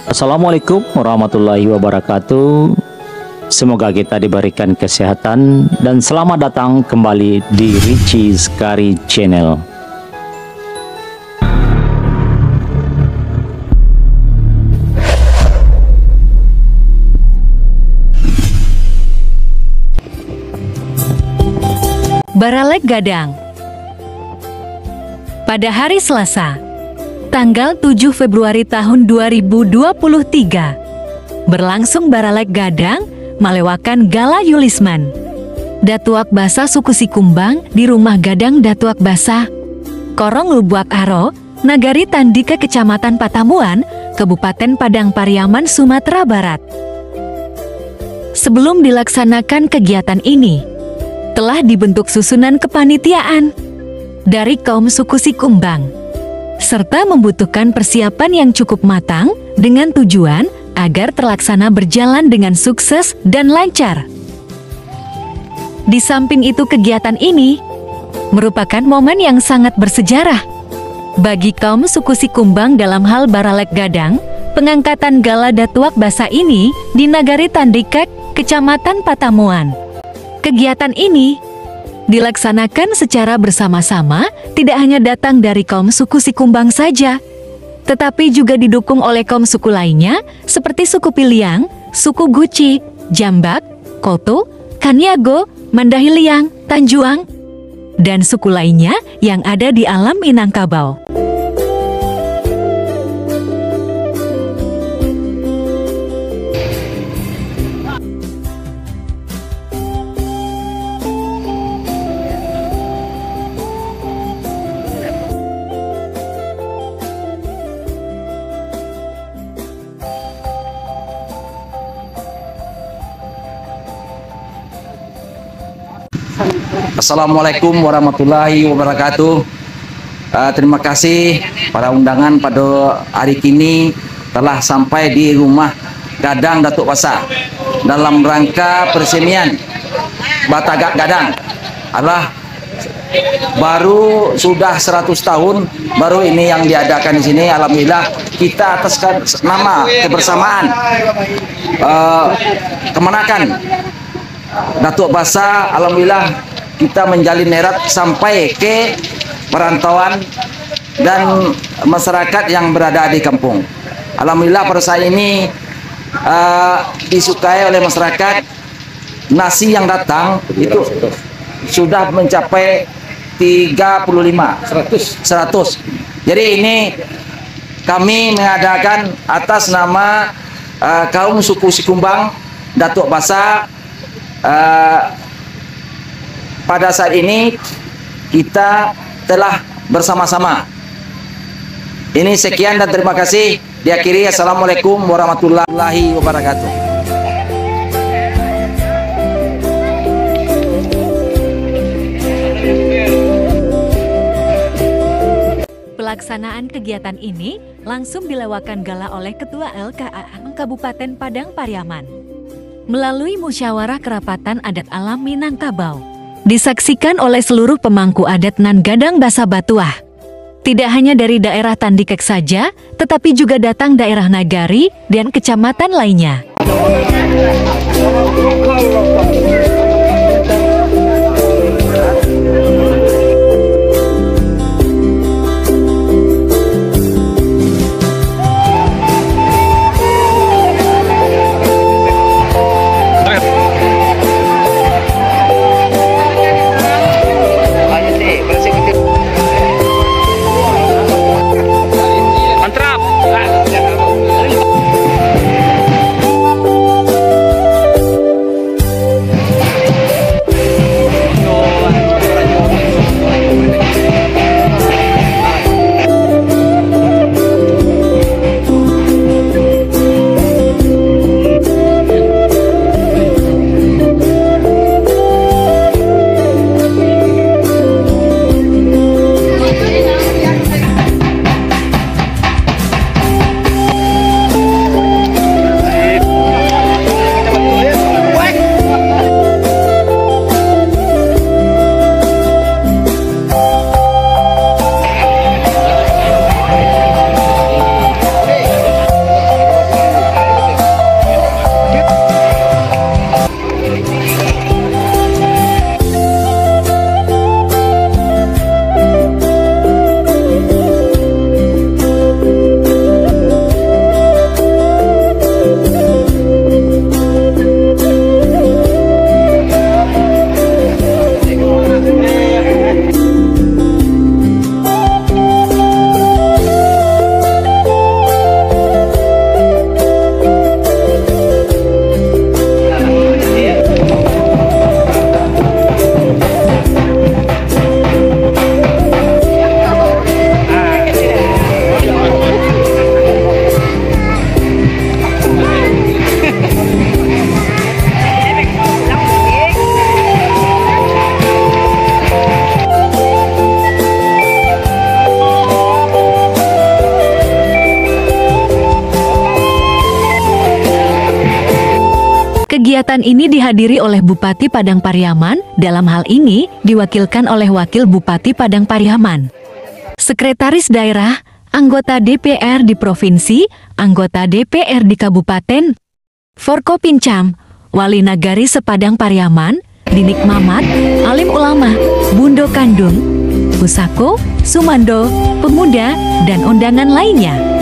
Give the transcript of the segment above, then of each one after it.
Assalamualaikum warahmatullahi wabarakatuh. Semoga kita diberikan kesehatan dan selamat datang kembali di Richie Skari Channel. Baralek Gadang. Pada hari Selasa, tanggal 7 Februari tahun 2023, berlangsung Baralek Gadang melewakan Gala Yulisman Datuak Basa suku Sikumbang di rumah Gadang Datuak Basa, Korong Lubuak Aro, Nagari Tandika, Kecamatan Patamuan, Kabupaten Padang Pariaman, Sumatera Barat. Sebelum dilaksanakan kegiatan ini, telah dibentuk susunan kepanitiaan dari kaum suku Sikumbang, serta membutuhkan persiapan yang cukup matang dengan tujuan agar terlaksana berjalan dengan sukses dan lancar. Di samping itu, kegiatan ini merupakan momen yang sangat bersejarah bagi kaum suku Sikumbang dalam hal Baralek Gadang. Pengangkatan Gala Datuak Basa ini di Nagari Tandika, Kecamatan Patamuan. Kegiatan ini dilaksanakan secara bersama-sama, tidak hanya datang dari kaum suku Sikumbang saja, tetapi juga didukung oleh kaum suku lainnya seperti suku Piliang, suku Guci, Jambak, Koto, Kanyago, Mandahiliang, Tanjuang, dan suku lainnya yang ada di alam Minangkabau. Assalamualaikum warahmatullahi wabarakatuh. Terima kasih para undangan pada hari ini telah sampai di rumah Gadang Datuk Basa dalam rangka persemian Batagak Gadang. Adalah baru sudah 100 tahun baru ini yang diadakan di sini. Alhamdulillah kita ataskan nama kebersamaan kemenakan Datuk Basa. Alhamdulillah kita menjalin erat sampai ke perantauan dan masyarakat yang berada di kampung. Alhamdulillah pada saat ini disukai oleh masyarakat. Nasi yang datang itu sudah mencapai 100. Jadi ini kami mengadakan atas nama kaum suku Sikumbang Datuk Basa. Pada saat ini kita telah bersama-sama. Ini sekian dan terima kasih. Diakhiri, assalamualaikum warahmatullahi wabarakatuh. Pelaksanaan kegiatan ini langsung dilewakan gala oleh Ketua LKA Kabupaten Padang Pariaman melalui Musyawarah Kerapatan Adat Alam Minangkabau. Disaksikan oleh seluruh pemangku adat nan Gadang Basa Batuah. Tidak hanya dari daerah Tandikek saja, tetapi juga datang daerah Nagari dan kecamatan lainnya. Kegiatan ini dihadiri oleh Bupati Padang Pariaman, dalam hal ini diwakilkan oleh Wakil Bupati Padang Pariaman, Sekretaris Daerah, anggota DPR di Provinsi, anggota DPR di Kabupaten, Forkopincam, Wali Nagari Sepadang Pariaman, Dinik Mamat, Alim Ulama, Bundo Kandung, Pusako, Sumando, pemuda, dan undangan lainnya.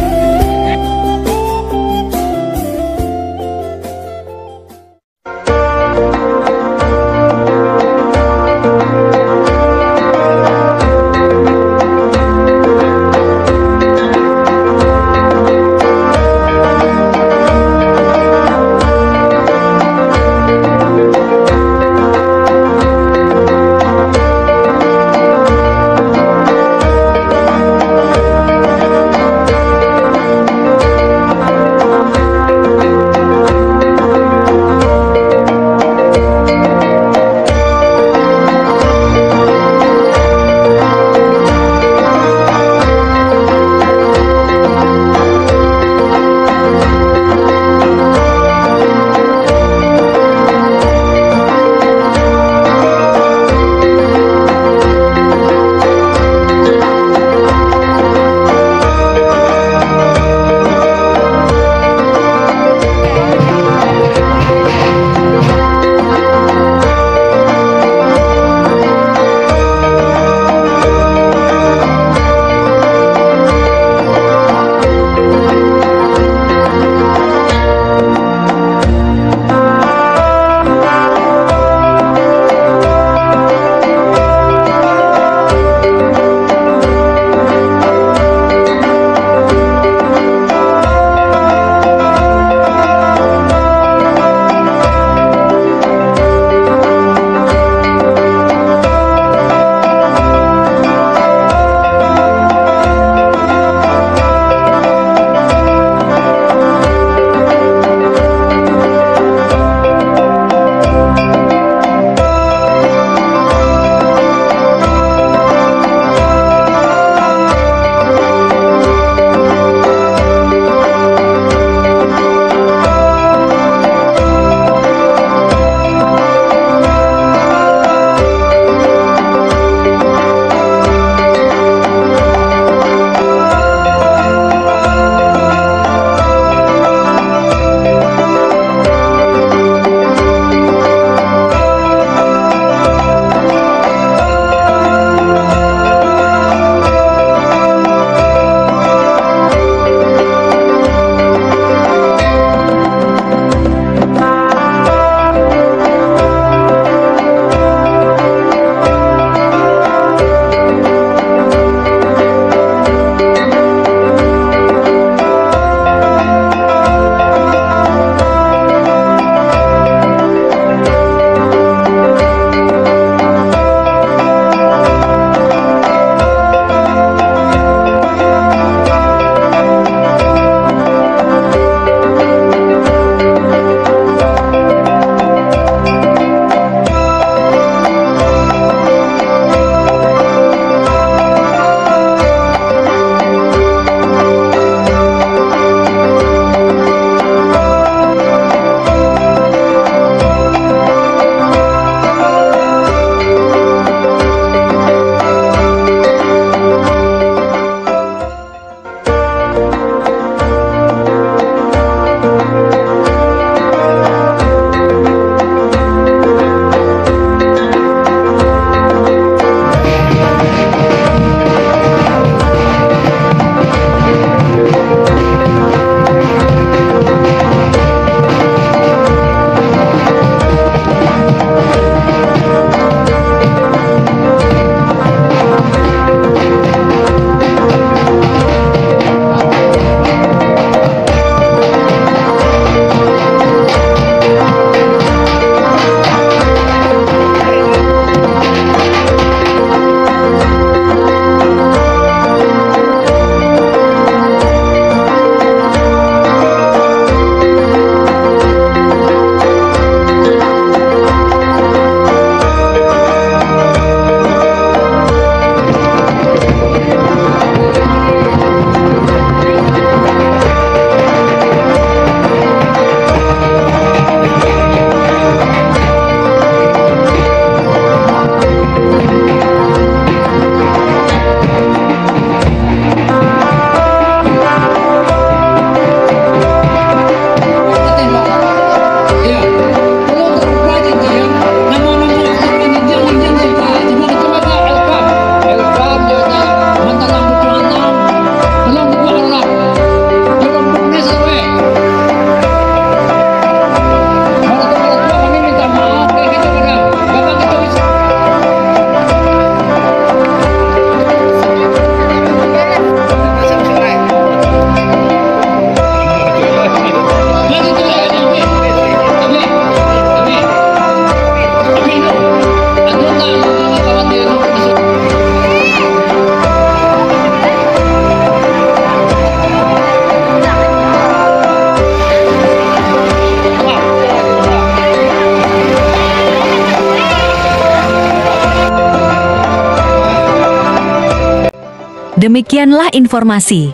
Demikianlah informasi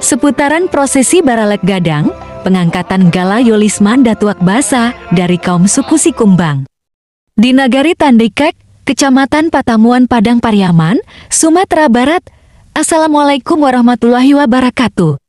seputaran prosesi Baralek Gadang, pengangkatan Gala Yolisman Datuak Basa dari kaum suku Sikumbang. Di Nagari Tandikek, Kecamatan Patamuan Padang Pariaman, Sumatera Barat. Assalamualaikum warahmatullahi wabarakatuh.